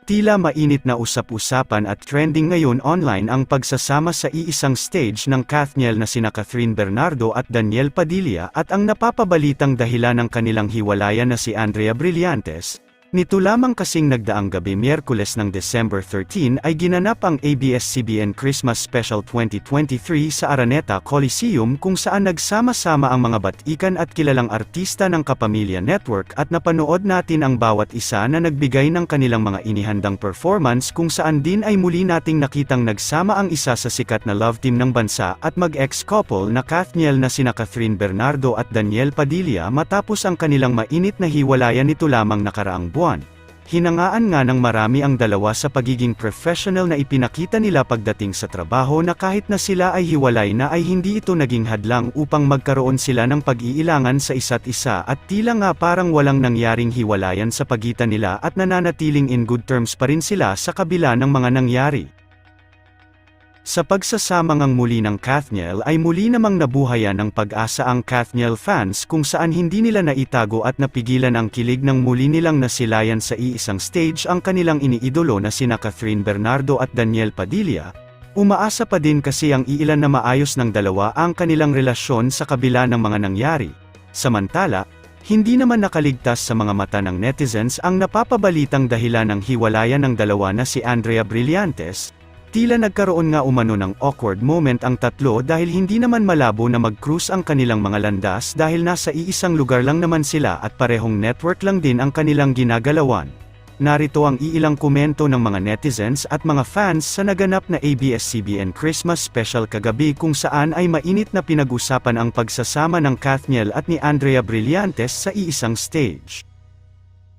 Tila mainit na usap-usapan at trending ngayon online ang pagsasama sa iisang stage ng Kathniel na sina Catherine Bernardo at Daniel Padilla at ang napapabalitang dahilan ng kanilang hiwalayan na si Andrea Brillantes. Nito lamang kasing nagdaang gabi Miyerkules ng December 13 ay ginanap ang ABS-CBN Christmas Special 2023 sa Araneta Coliseum kung saan nagsama-sama ang mga batikan at kilalang artista ng Kapamilya Network at napanood natin ang bawat isa na nagbigay ng kanilang mga inihandang performance kung saan din ay muli nating nakitang nagsama ang isa sa sikat na love team ng bansa at mag-ex-couple na Kathniel na sina Catherine Bernardo at Daniel Padilla matapos ang kanilang mainit na hiwalayan nito lamang nakaraang buwan. Hinangaan nga ng marami ang dalawa sa pagiging professional na ipinakita nila pagdating sa trabaho na kahit na sila ay hiwalay na ay hindi ito naging hadlang upang magkaroon sila ng pag-iilangan sa isa't isa at tila nga parang walang nangyaring hiwalayan sa pagitan nila at nananatiling in good terms pa rin sila sa kabila ng mga nangyari. Sa pagsasamang ang muli ng Kathniel ay muli namang nabuhayan ng pag-asa ang Kathniel fans kung saan hindi nila naitago at napigilan ang kilig ng muli nilang nasilayan sa iisang stage ang kanilang iniidolo na sina Catherine Bernardo at Daniel Padilla. Umaasa pa din kasi ang iilan na maayos ng dalawa ang kanilang relasyon sa kabila ng mga nangyari. Samantala, hindi naman nakaligtas sa mga mata ng netizens ang napapabalitang dahilan ng hiwalayan ng dalawa na si Andrea Brillantes. Tila nagkaroon nga umano ng awkward moment ang tatlo dahil hindi naman malabo na mag-cruise ang kanilang mga landas dahil nasa iisang lugar lang naman sila at parehong network lang din ang kanilang ginagalawan. Narito ang iilang komento ng mga netizens at mga fans sa naganap na ABS-CBN Christmas Special kagabi kung saan ay mainit na pinag-usapan ang pagsasama ng Kathniel at ni Andrea Brillantes sa iisang stage.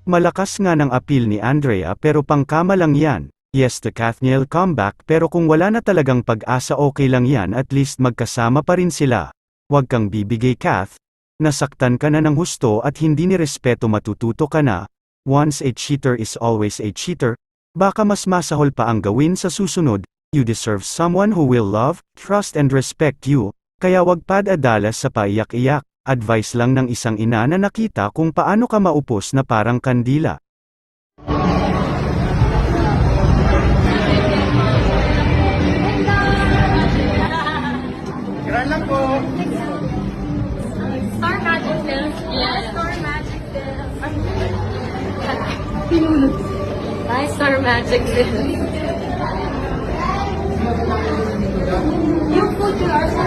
Malakas nga ng appeal ni Andrea pero pangkama lang yan. Yes to Kathniel comeback pero kung wala na talagang pag-asa okay lang yan at least magkasama pa rin sila. Huwag kang bibigay Kath. Nasaktan ka na ng husto at hindi nirespeto matututo ka na. Once a cheater is always a cheater. Baka mas masahol pa ang gawin sa susunod. You deserve someone who will love, trust and respect you. Kaya wag pad-adalas sa paiyak-iyak. Advice lang ng isang ina na nakita kung paano ka maupos na parang kandila. Lang po. Star Magic Films. Yes. Star Magic Films. Hi, Star Magic Films. Yung food you are so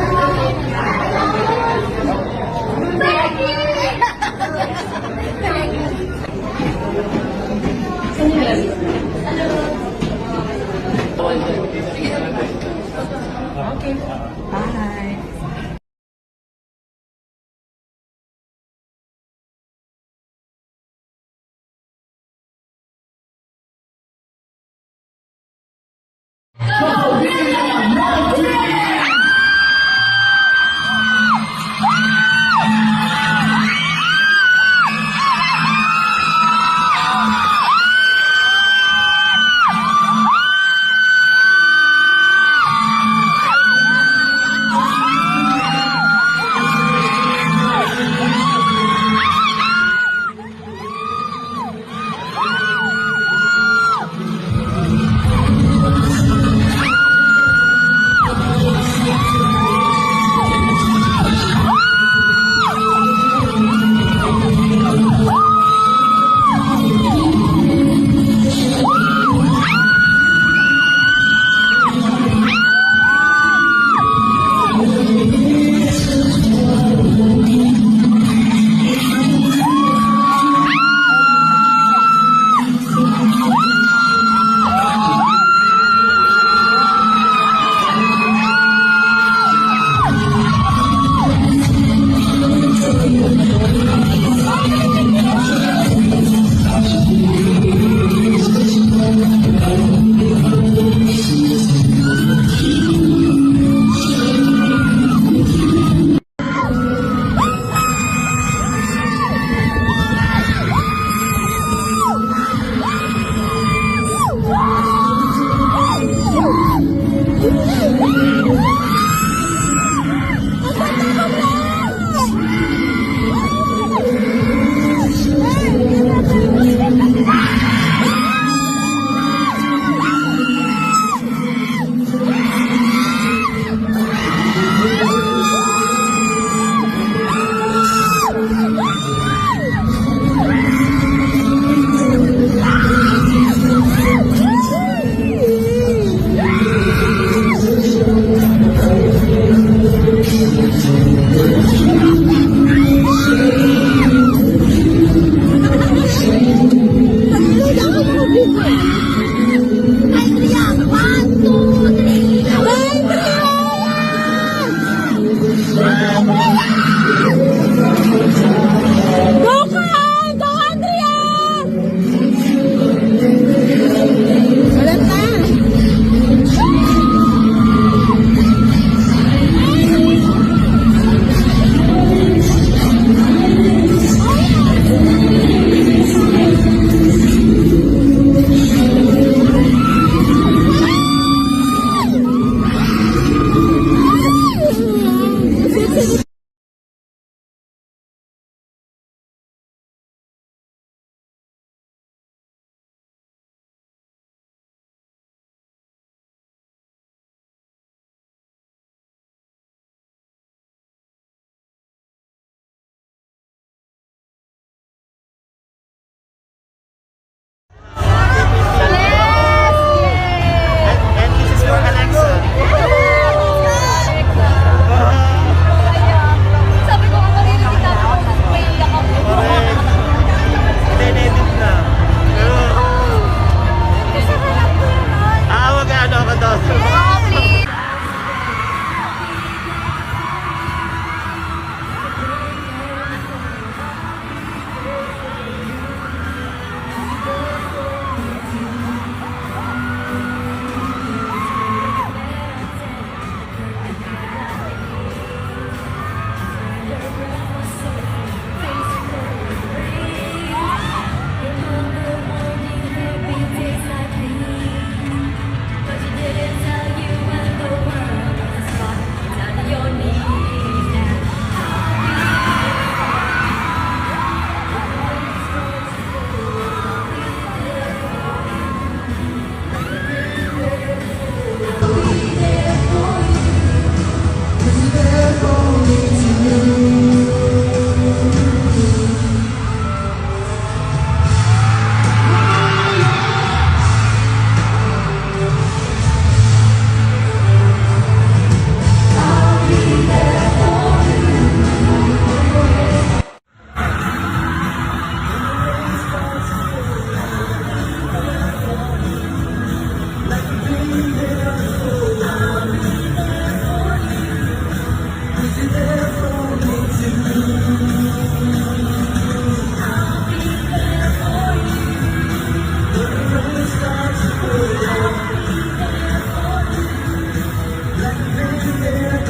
Okay. Bye. Bye.